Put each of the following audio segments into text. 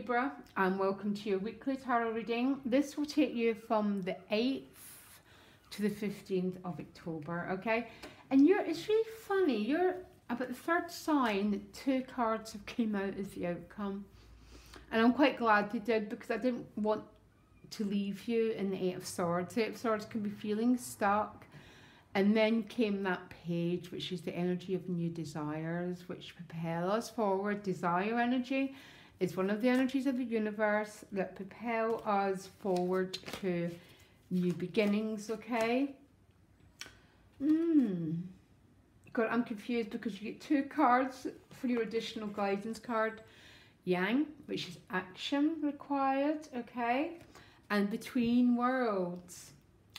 Libra, and welcome to your weekly tarot reading. This will take you from the 8th to the 15th of October, okay? And it's really funny, you're about the third sign that two cards have came out as the outcome. And I'm quite glad they did, because I didn't want to leave you in the Eight of Swords. The Eight of Swords can be feeling stuck. And then came that page, which is the energy of new desires, which propel us forward. Desire energy is one of the energies of the universe that propel us forward to new beginnings, okay? God, I'm confused because you get two cards for your additional guidance card. Yang, which is action required, okay? And Between Worlds,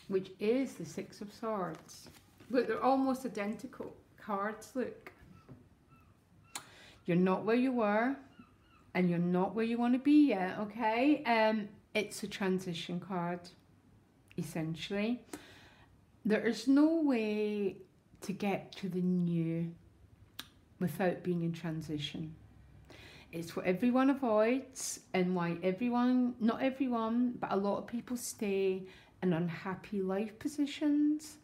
which is the Six of Swords. Look, they're almost identical cards, look. You're not where you were, and you're not where you want to be yet, okay? It's a transition card, essentially. There is no way to get to the new without being in transition. It's what everyone avoids, and why not everyone, but a lot of people stay in unhappy life positions,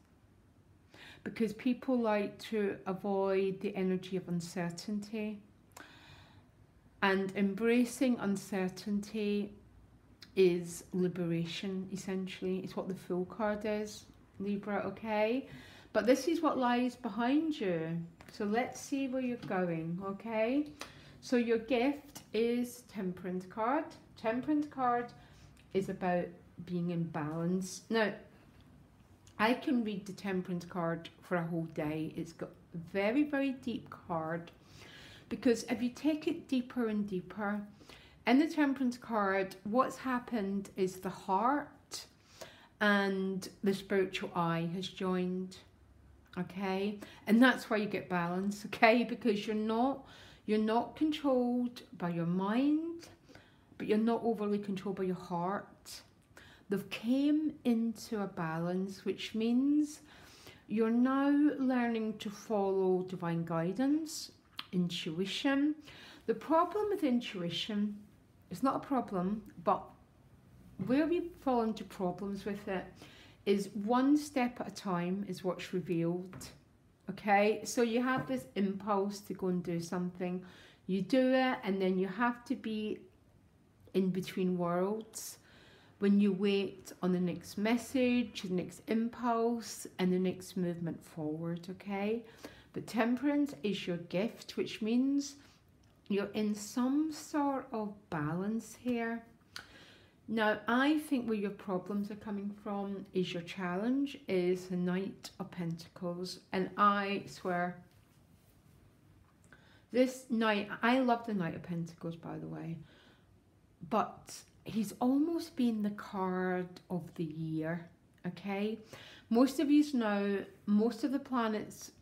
because people like to avoid the energy of uncertainty. And embracing uncertainty is liberation, essentially. It's what the Fool card is, Libra, okay? But this is what lies behind you. So let's see where you're going, okay? So your gift is Temperance card. Temperance card is about being in balance. Now, I can read the Temperance card for a whole day. It's got a very, very deep card, because if you take it deeper and deeper, in the Temperance card, what's happened is the heart and the spiritual eye has joined, okay? And that's why you get balance, okay? Because you're not controlled by your mind, but you're not overly controlled by your heart. They've came into a balance, which means you're now learning to follow divine guidance, intuition. The problem with intuition, it's not a problem, but where we fall into problems with it is one step at a time is what's revealed. Okay, so you have this impulse to go and do something. You do it, and then you have to be in between worlds when you wait on the next message, the next impulse, and the next movement forward, okay? But Temperance is your gift, which means you're in some sort of balance here. Now, I think where your problems are coming from is your challenge is the Knight of Pentacles. And I swear, this Knight, I love the Knight of Pentacles, by the way, but he's almost been the card of the year, okay? Most of you know, most of the planets,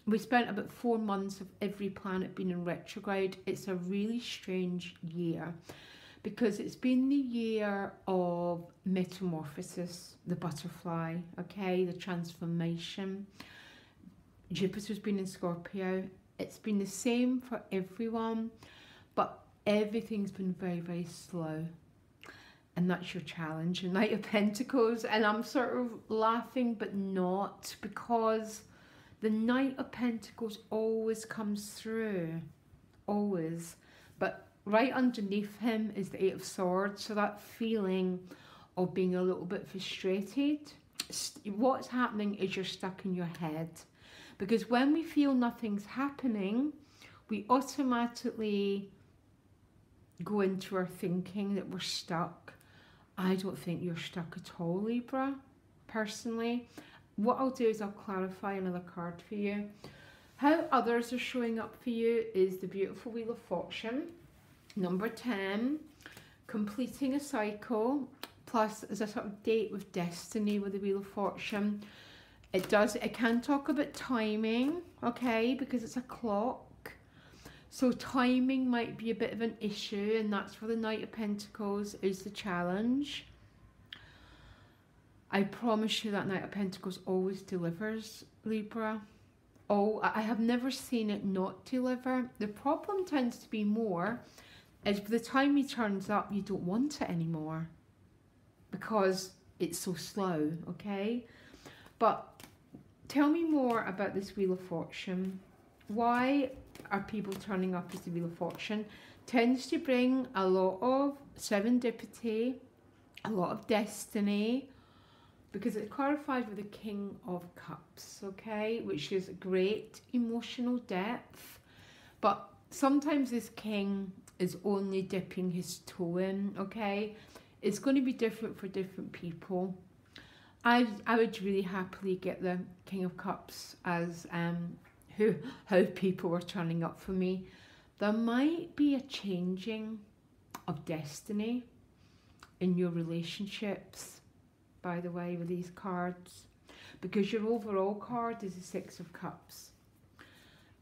we spent about 4 months of every planet being in retrograde. It's a really strange year, because it's been the year of metamorphosis, the butterfly, okay, the transformation. Jupiter's been in Scorpio. It's been the same for everyone, but everything's been very, very slow. And that's your challenge, the Knight of Pentacles. And I'm sort of laughing, but not, because the Knight of Pentacles always comes through, always. But right underneath him is the Eight of Swords, so that feeling of being a little bit frustrated. What's happening is you're stuck in your head, because when we feel nothing's happening, we automatically go into our thinking that we're stuck. I don't think you're stuck at all, Libra, personally. What I'll do is I'll clarify another card for you. How others are showing up for you is the beautiful Wheel of Fortune. Number 10, completing a cycle, plus there's a sort of date with destiny with the Wheel of Fortune. It can talk about timing, okay, because it's a clock. So timing might be a bit of an issue, and that's where the Knight of Pentacles is the challenge. I promise you that Knight of Pentacles always delivers, Libra. Oh, I have never seen it not deliver. The problem tends to be more is by the time he turns up, you don't want it anymore because it's so slow, okay? But tell me more about this Wheel of Fortune. Why are people turning up as the Wheel of Fortune? Tends to bring a lot of serendipity, a lot of destiny, because it's clarified with the King of Cups, okay, which is great emotional depth. But sometimes this king is only dipping his toe in, okay? It's going to be different for different people. I would really happily get the King of Cups as how people were turning up for me. There might be a changing of destiny in your relationships, by the way, with these cards, because your overall card is the Six of Cups.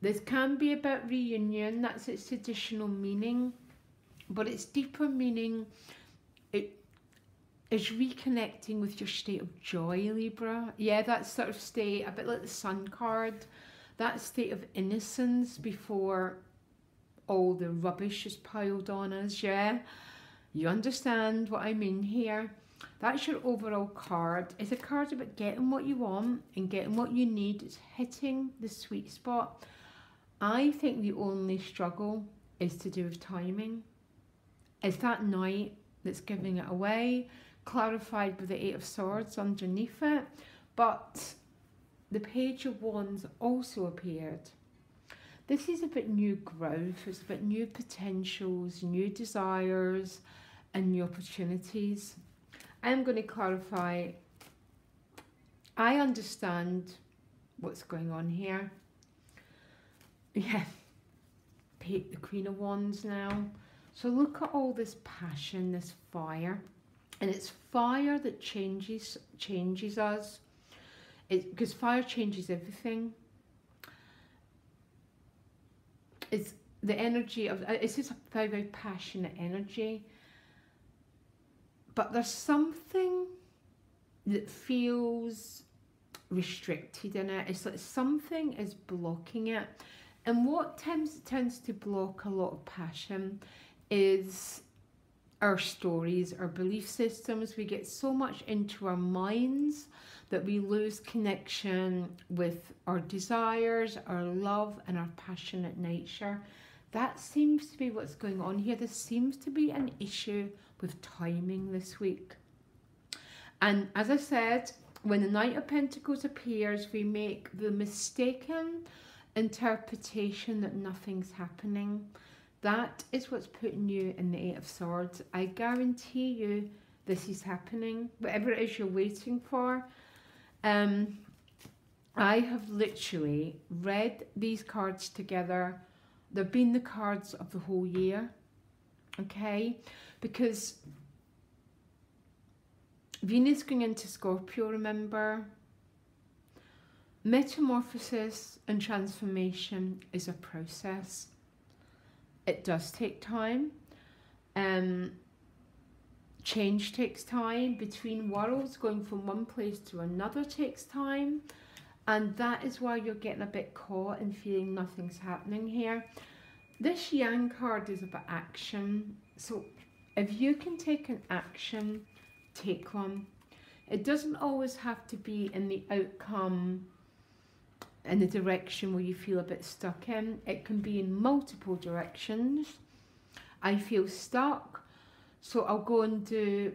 This can be about reunion, that's its traditional meaning, but its deeper meaning, it is reconnecting with your state of joy, Libra. Yeah, that sort of state, a bit like the Sun card, that state of innocence before all the rubbish is piled on us, yeah? You understand what I mean here? That's your overall card. It's a card about getting what you want and getting what you need. It's hitting the sweet spot. I think the only struggle is to do with timing. It's that night that's giving it away, clarified with the Eight of Swords underneath it. But the Page of Wands also appeared. This is about new growth. It's about new potentials, new desires, and new opportunities. I'm going to clarify. I understand what's going on here. Yeah, the Queen of Wands now. So look at all this passion, this fire. And it's fire that changes us. Because fire changes everything. It's the energy of, it's just a very, very passionate energy. But there's something that feels restricted in it. It's like something is blocking it. And what tends to block a lot of passion is our stories, our belief systems. We get so much into our minds that we lose connection with our desires, our love, and our passionate nature. That seems to be what's going on here. There seems to be an issue with timing this week. And as I said, when the Knight of Pentacles appears, we make the mistaken interpretation that nothing's happening. That is what's putting you in the Eight of Swords. I guarantee you this is happening. Whatever it is you're waiting for. I have literally read these cards together. They've been the cards of the whole year. Okay? Because Venus going into Scorpio, remember? Metamorphosis and transformation is a process. It does take time. Change takes time. Between worlds, going from one place to another takes time. And that is why you're getting a bit caught and feeling nothing's happening here. This Yang card is about action. So if you can take an action, take one. It doesn't always have to be in the outcome, in the direction where you feel a bit stuck in. It can be in multiple directions. I feel stuck, so I'll go and do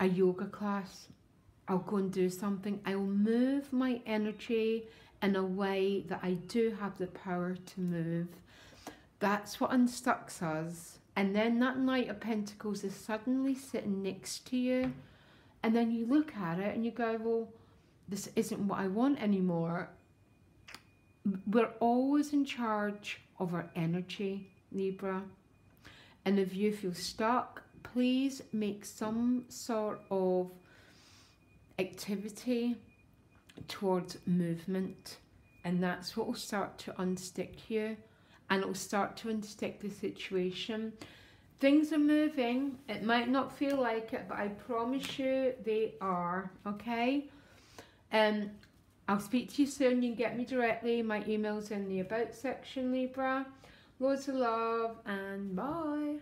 a yoga class. I'll go and do something. I will move my energy in a way that I do have the power to move. That's what unstucks us. And then that Knight of Pentacles is suddenly sitting next to you. And then you look at it and you go, well, this isn't what I want anymore. We're always in charge of our energy, Libra. And if you feel stuck, please make some sort of activity towards movement. And that's what will start to unstick you. And it will start to unstick the situation. Things are moving. It might not feel like it, but I promise you they are, okay? I'll speak to you soon. You can get me directly. My email's in the About section, Libra. Loads of love and bye.